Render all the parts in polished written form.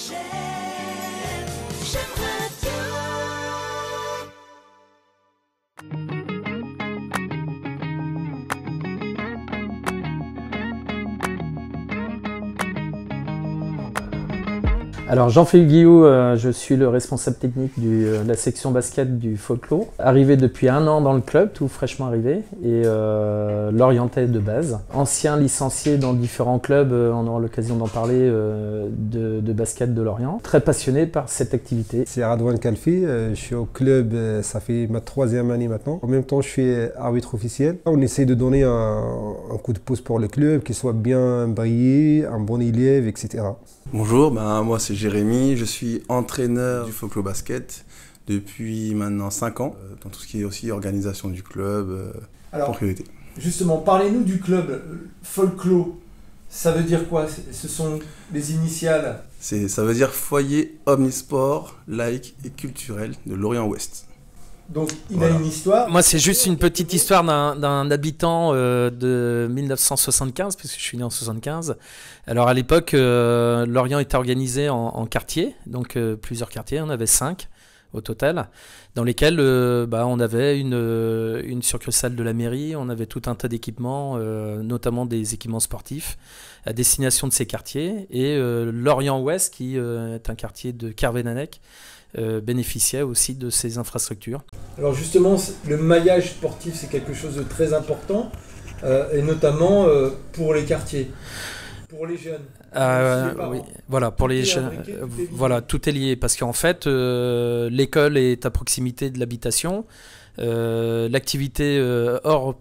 J'aime Radio. Alors Jean-Philippe Guillou, je suis le responsable technique de la section basket du Folklore. Arrivé depuis 1 an dans le club, tout fraîchement arrivé, et l'orientais de base. Ancien licencié dans différents clubs, on aura l'occasion d'en parler, de basket de Lorient. Très passionné par cette activité. C'est Radouane Kalfi, je suis au club, ça fait ma 3e année maintenant. En même temps, je suis arbitre officiel. On essaie de donner un coup de pouce pour le club, qu'il soit bien brillé, un bon élève, etc. Bonjour, moi c'est Jérémy, je suis entraîneur du Folklore Basket depuis maintenant 5 ans, dans tout ce qui est aussi organisation du club, en priorité. Justement, parlez-nous du club Folklore. Ça veut dire quoi? Ce sont les initiales? Ça veut dire foyer omnisport, laïque et culturel de Lorient-Ouest. Donc il a une histoire. Moi, c'est juste une petite histoire d'un habitant de 1975, puisque je suis né en 75. Alors à l'époque, Lorient était organisé en quartiers, donc plusieurs quartiers, on avait 5 au total, dans lesquels on avait une succursale de la mairie, on avait tout un tas d'équipements, notamment des équipements sportifs, à destination de ces quartiers. Et Lorient-Ouest, qui est un quartier de Kervénanec, bénéficiait aussi de ces infrastructures. Alors justement, le maillage sportif, c'est quelque chose de très important, et notamment pour les quartiers, pour les jeunes. Oui, voilà, pour les jeunes, voilà, tout est lié, parce qu'en fait, l'école est à proximité de l'habitation. L'activité hors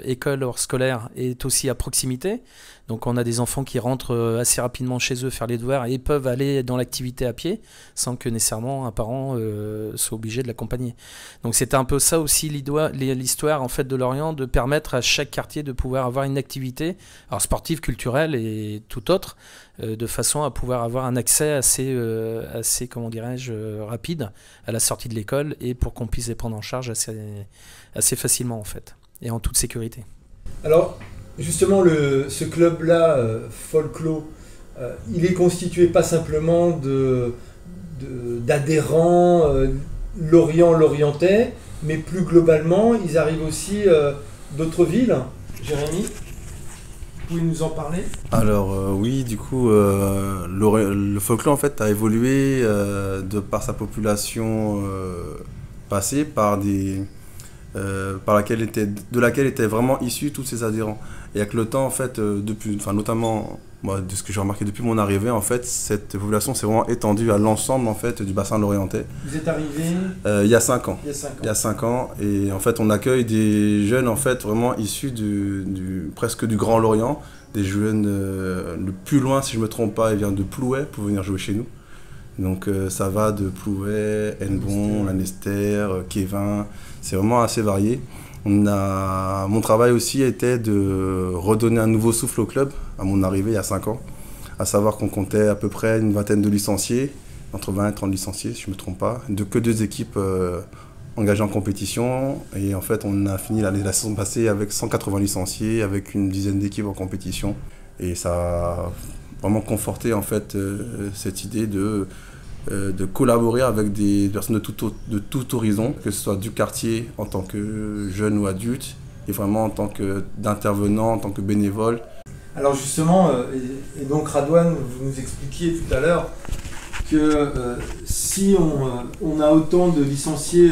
école, hors scolaire est aussi à proximité. Donc on a des enfants qui rentrent assez rapidement chez eux faire les devoirs et peuvent aller dans l'activité à pied sans que nécessairement un parent soit obligé de l'accompagner. Donc c'était un peu ça aussi l'histoire en fait de Lorient, de permettre à chaque quartier de pouvoir avoir une activité, alors sportive, culturelle et tout autre, de façon à pouvoir avoir un accès assez comment dirais-je, rapide à la sortie de l'école, et pour qu'on puisse les prendre en charge assez facilement en fait, et en toute sécurité. Alors justement, ce club-là, Folklore, il est constitué pas simplement d'adhérents lorientais, mais plus globalement, ils arrivent aussi d'autres villes. Jérémy, vous pouvez nous en parler? Alors oui, du coup, le Folklore en fait a évolué de par sa population passée, de laquelle étaient vraiment issus tous ces adhérents. Et avec le temps, en fait, notamment moi, de ce que j'ai remarqué depuis mon arrivée, en fait, cette population s'est vraiment étendue à l'ensemble en fait, du bassin lorientais. Vous êtes arrivé il y a 5 ans. Il y a 5 ans. Et en fait, on accueille des jeunes en fait, vraiment issus presque du Grand Lorient. Des jeunes, le plus loin, si je ne me trompe pas, ils viennent de Plouay pour venir jouer chez nous. Donc ça va de Plouay, Hennebon, Lanester, Kévin, c'est vraiment assez varié. Mon travail aussi était de redonner un nouveau souffle au club à mon arrivée il y a 5 ans. À savoir qu'on comptait à peu près une vingtaine de licenciés, entre 20 et 30 licenciés si je ne me trompe pas, que 2 équipes engagées en compétition. Et en fait on a fini la saison passée avec 180 licenciés, avec une dizaine d'équipes en compétition. Et ça a vraiment conforté en fait, cette idée de collaborer avec des personnes de tout horizon, que ce soit du quartier en tant que jeune ou adulte, et vraiment en tant d'intervenant, en tant que bénévole. Alors justement, et donc Radouane, vous nous expliquiez tout à l'heure que si on a autant de licenciés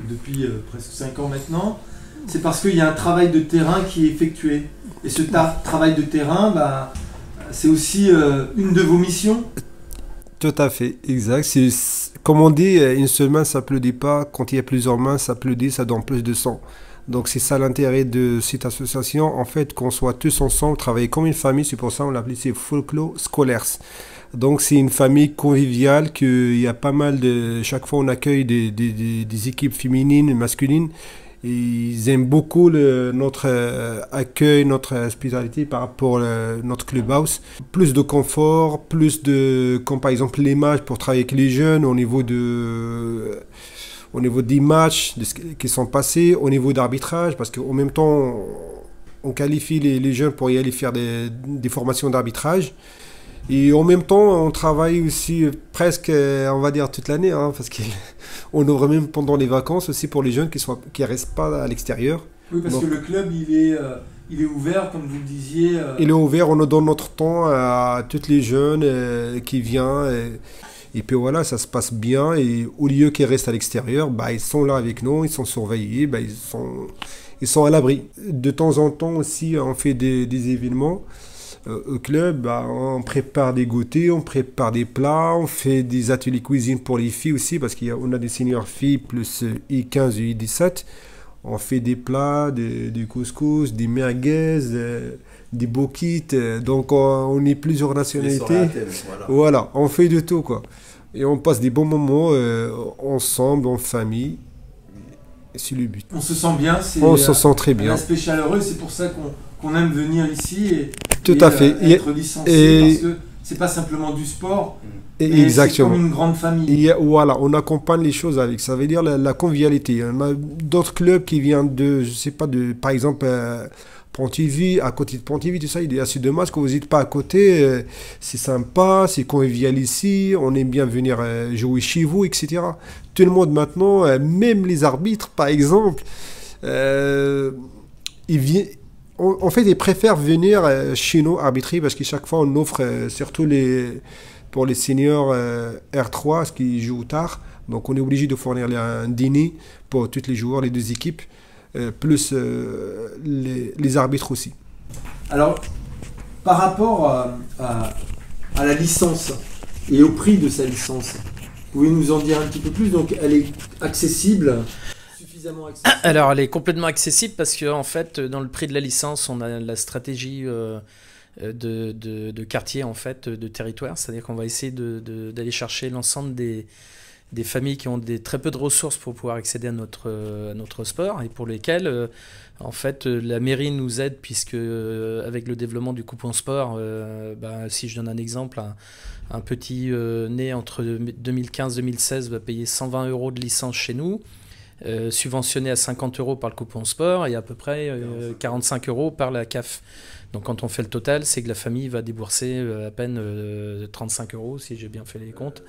depuis presque 5 ans maintenant, c'est parce qu'il y a un travail de terrain qui est effectué. Et ce travail de terrain, c'est aussi une de vos missions? Tout à fait, exact. Comme on dit, une seule main, ça applaudit pas. Quand il y a plusieurs mains, ça applaudit, ça donne plus de sang. Donc c'est ça l'intérêt de cette association, en fait, qu'on soit tous ensemble, travailler comme une famille. C'est pour ça qu'on l'appelle Folklore Scholars. Donc c'est une famille conviviale, qu'il y a pas mal de... Chaque fois on accueille des équipes féminines et masculines. Ils aiment beaucoup notre accueil, notre hospitalité par rapport à notre clubhouse. Plus de confort, plus de, comme par exemple l'image pour travailler avec les jeunes au niveau des matchs qui sont passés, au niveau d'arbitrage, parce qu'en même temps, on qualifie les jeunes pour y aller faire des formations d'arbitrage. Et en même temps, on travaille aussi presque, on va dire, toute l'année, hein, parce qu'on ouvre même pendant les vacances aussi pour les jeunes qui restent pas à l'extérieur. Oui, parce Donc, que le club, il est ouvert, comme vous le disiez. il est ouvert, on nous donne notre temps à tous les jeunes qui viennent. Et puis voilà, ça se passe bien. Et au lieu qu'ils restent à l'extérieur, bah, ils sont là avec nous, ils sont surveillés, bah, ils sont à l'abri. De temps en temps aussi, on fait des événements. Au club, bah, on prépare des goûters, on prépare des plats, on fait des ateliers cuisine pour les filles aussi, parce qu'on a des seniors filles plus I15 et I17. On fait des plats, des couscous, des merguez, des bokits. Donc on est plusieurs nationalités. Voilà, on fait de tout, quoi. Et on passe des bons moments ensemble, en famille. Et c'est le but. On se sent bien. On se sent très bien. Un aspect chaleureux, c'est pour ça qu'on aime venir ici tout à fait. Être licencié, parce que c'est pas simplement du sport. Exactement. C'est comme une grande famille. Voilà, on accompagne les choses avec. Ça veut dire la convivialité. On a d'autres clubs qui viennent de, je sais pas, par exemple, Pontivy, à côté de Pontivy, tout ça, il est assez dommage que vous n'êtes pas à côté. C'est sympa, c'est convivial ici. On aime bien venir jouer chez vous, etc. Tout le monde maintenant, même les arbitres, par exemple, ils viennent. En fait, ils préfèrent venir chez nous arbitrer parce que chaque fois, on offre, surtout pour les seniors R3, ce qui jouent tard. Donc, on est obligé de fournir un dîner pour tous les joueurs, les deux équipes, plus les arbitres aussi. Alors, par rapport à la licence et au prix de sa licence, vous pouvez nous en dire un petit peu plus? Donc, elle est accessible? Alors, elle est complètement accessible parce que en fait, dans le prix de la licence, on a la stratégie de quartier, en fait, de territoire. C'est-à-dire qu'on va essayer d'aller chercher l'ensemble des familles qui ont très peu de ressources pour pouvoir accéder à notre sport et pour lesquelles, en fait, la mairie nous aide puisque, avec le développement du coupon sport, si je donne un exemple, un petit né entre 2015-2016 va payer 120 € de licence chez nous. Subventionné à 50 € par le coupon sport et à peu près 45 € par la CAF. Donc quand on fait le total, c'est que la famille va débourser à peine 35 € si j'ai bien fait les comptes,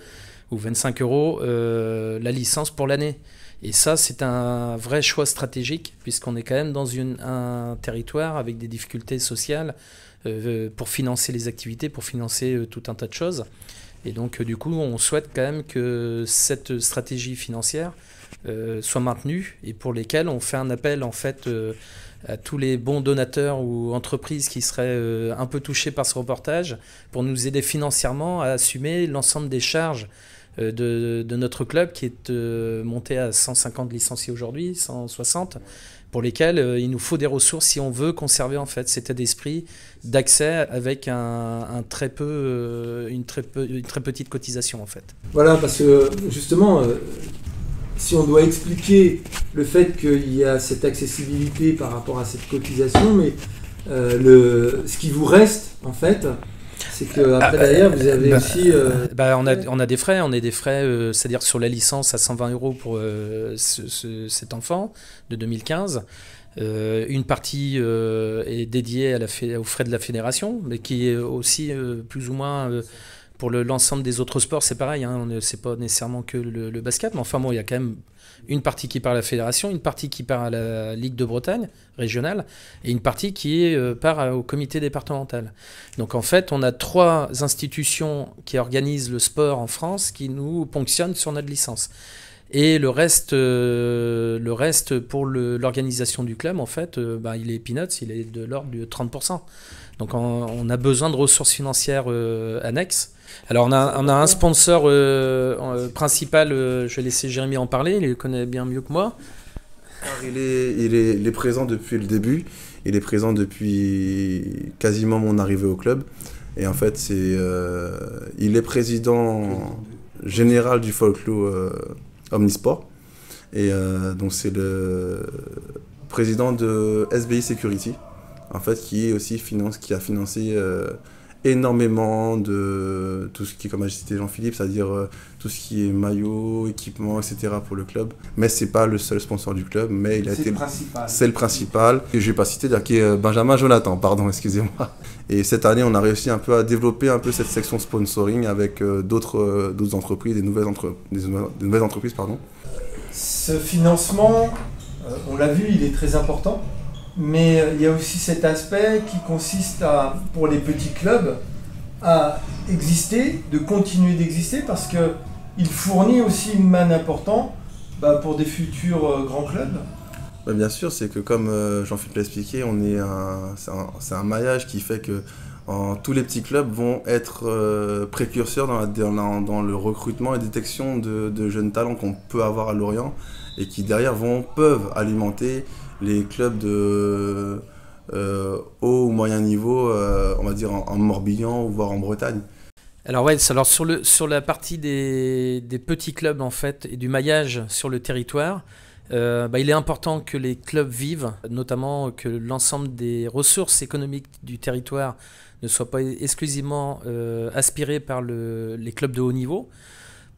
ou 25 € la licence pour l'année. Et ça, c'est un vrai choix stratégique puisqu'on est quand même dans un territoire avec des difficultés sociales pour financer les activités, pour financer tout un tas de choses. Et donc du coup, on souhaite quand même que cette stratégie financière soit maintenue et pour lesquels on fait un appel en fait à tous les bons donateurs ou entreprises qui seraient un peu touchés par ce reportage pour nous aider financièrement à assumer l'ensemble des charges de notre club qui est monté à 150 licenciés aujourd'hui, 160, pour lesquels il nous faut des ressources si on veut conserver en fait cet état d'esprit d'accès avec une très petite cotisation en fait. Voilà, parce que justement, si on doit expliquer le fait qu'il y a cette accessibilité par rapport à cette cotisation, mais ce qui vous reste en fait, c'est qu'après derrière vous avez aussi... on a des frais, c'est-à-dire sur la licence à 120 € pour cet enfant de 2015. Une partie est dédiée aux frais de la fédération, mais qui est aussi plus ou moins... Pour l'ensemble des autres sports, c'est pareil, hein, c'est pas nécessairement que le basket, mais enfin bon, il y a quand même une partie qui part à la fédération, une partie qui part à la Ligue de Bretagne régionale, et une partie qui part au comité départemental. Donc en fait, on a 3 institutions qui organisent le sport en France qui nous ponctionnent sur notre licence. Et le reste pour l'organisation du club, en fait, il est peanuts, il est de l'ordre de 30%. Donc on a besoin de ressources financières annexes. Alors on a un sponsor principal, je vais laisser Jérémy en parler, il le connaît bien mieux que moi. Alors, il est présent depuis le début, il est présent depuis quasiment mon arrivée au club. Et en fait, il est président général du folklore Omnisport. Et donc c'est le président de SBI Security, en fait, qui a financé énormément de tout ce qui est, comme a cité Jean-Philippe, c'est-à-dire tout ce qui est maillot, équipement, etc. pour le club. Mais c'est pas le seul sponsor du club, mais il a été... C'est le principal. Et je vais pas citer, c'est-à-dire qui est Benjamin Jonathan, pardon, excusez-moi. Et cette année, on a réussi un peu à développer un peu cette section sponsoring avec d'autres entreprises, des nouvelles entreprises, pardon. Ce financement, on l'a vu, il est très important. Mais il y a aussi cet aspect qui consiste à, pour les petits clubs, à exister, de continuer d'exister, parce qu'il fournit aussi une manne importante pour des futurs grands clubs. Bien sûr, c'est que comme Jean-Philippe l'a expliqué, c'est un maillage qui fait que tous les petits clubs vont être précurseurs dans le recrutement et détection de jeunes talents qu'on peut avoir à Lorient et qui derrière peuvent alimenter les clubs de haut ou moyen niveau, on va dire en Morbihan ou voire en Bretagne. Alors ouais, alors sur la partie des petits clubs en fait et du maillage sur le territoire, il est important que les clubs vivent, notamment que l'ensemble des ressources économiques du territoire ne soient pas exclusivement aspirées par les clubs de haut niveau,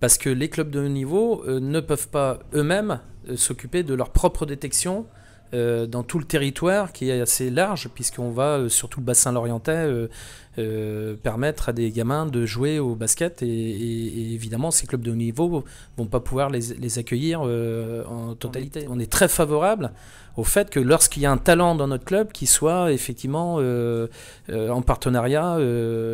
parce que les clubs de haut niveau ne peuvent pas eux-mêmes s'occuper de leur propre détection dans tout le territoire qui est assez large, puisqu'on va sur tout le bassin lorientais permettre à des gamins de jouer au basket et évidemment ces clubs de haut niveau vont pas pouvoir les accueillir en totalité. On est très favorable au fait que lorsqu'il y a un talent dans notre club, qu'il soit effectivement en partenariat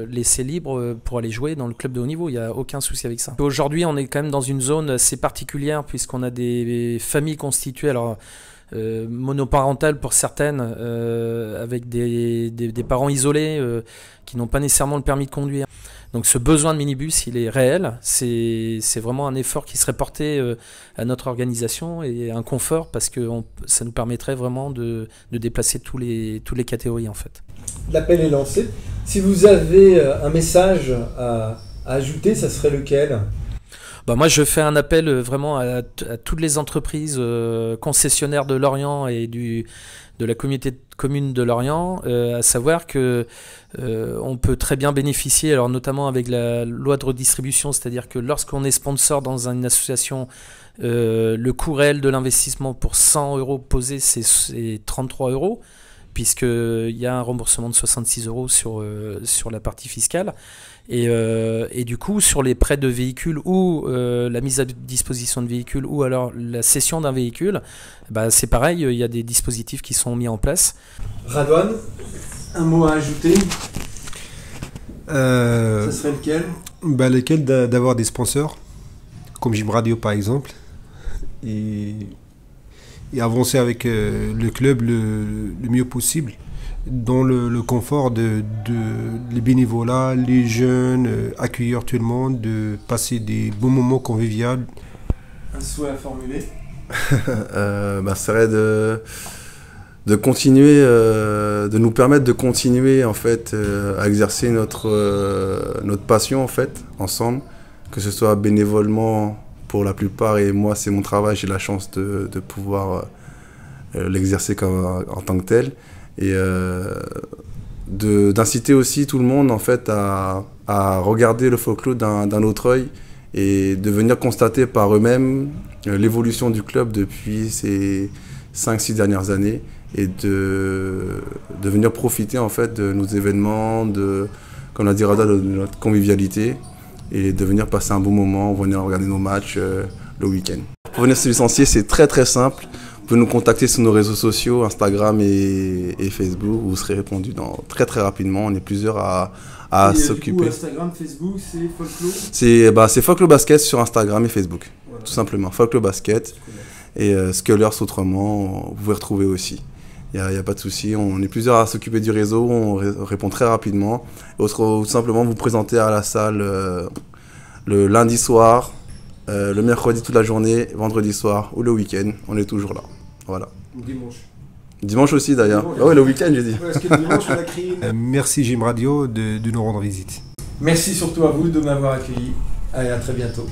laissé libre pour aller jouer dans le club de haut niveau. Il n'y a aucun souci avec ça. Aujourd'hui, on est quand même dans une zone assez particulière puisqu'on a des familles constituées. Alors, monoparentales pour certaines, avec des parents isolés qui n'ont pas nécessairement le permis de conduire. Donc ce besoin de minibus, il est réel, c'est vraiment un effort qui serait porté à notre organisation et un confort parce que ça nous permettrait vraiment de déplacer toutes les catégories en fait. L'appel est lancé. Si vous avez un message à ajouter, ça serait lequel ? Moi, je fais un appel vraiment à toutes les entreprises concessionnaires de Lorient et de la communauté de communes de Lorient, à savoir que on peut très bien bénéficier, alors notamment avec la loi de redistribution, c'est-à-dire que lorsqu'on est sponsor dans une association, le coût réel de l'investissement pour 100 € posé, c'est 33 €, puisqu'il y a un remboursement de 66 € sur la partie fiscale. Et du coup, sur les prêts de véhicules ou la mise à disposition de véhicules ou alors la cession d'un véhicule, c'est pareil, il y a des dispositifs qui sont mis en place. Radouane, un mot à ajouter ? Ça serait lequel ? Lequel d'avoir des sponsors, comme Gym Radio par exemple, et avancer avec le club le mieux possible. Dans le confort de les bénévolats, les jeunes, accueillir tout le monde, de passer des bons moments conviviaux. Un souhait à formuler ? Ça serait de continuer, de nous permettre de continuer en fait à exercer notre passion en fait ensemble, que ce soit bénévolement pour la plupart, et moi c'est mon travail, j'ai la chance de pouvoir l'exercer en tant que tel. Et d'inciter aussi tout le monde en fait à regarder le folklore d'un autre œil et de venir constater par eux-mêmes l'évolution du club depuis ces 5-6 dernières années et de venir profiter en fait de nos événements, comme l'a dit Rada, de notre convivialité et de venir passer un bon moment, venir regarder nos matchs le week-end. Pour venir se licencier, c'est très très simple. Vous pouvez nous contacter sur nos réseaux sociaux, Instagram et Facebook. Vous serez répondu très très rapidement. On est plusieurs à s'occuper. Du coup, Instagram, Facebook, c'est Folklore ? C'est Folklore Basket sur Instagram et Facebook, voilà. Tout simplement. Folklore Basket et Scullers autrement, vous pouvez retrouver aussi. Il n'y a pas de souci. On est plusieurs à s'occuper du réseau. On répond très rapidement. Tout simplement vous présenter à la salle le lundi soir, le mercredi toute la journée, vendredi soir ou le week-end. On est toujours là. Voilà. Dimanche aussi d'ailleurs. Oui, le week-end j'ai dit. Est-ce que le dimanche on a créé Merci Gym Radio de nous rendre visite. Merci surtout à vous de m'avoir accueilli. Allez, à très bientôt.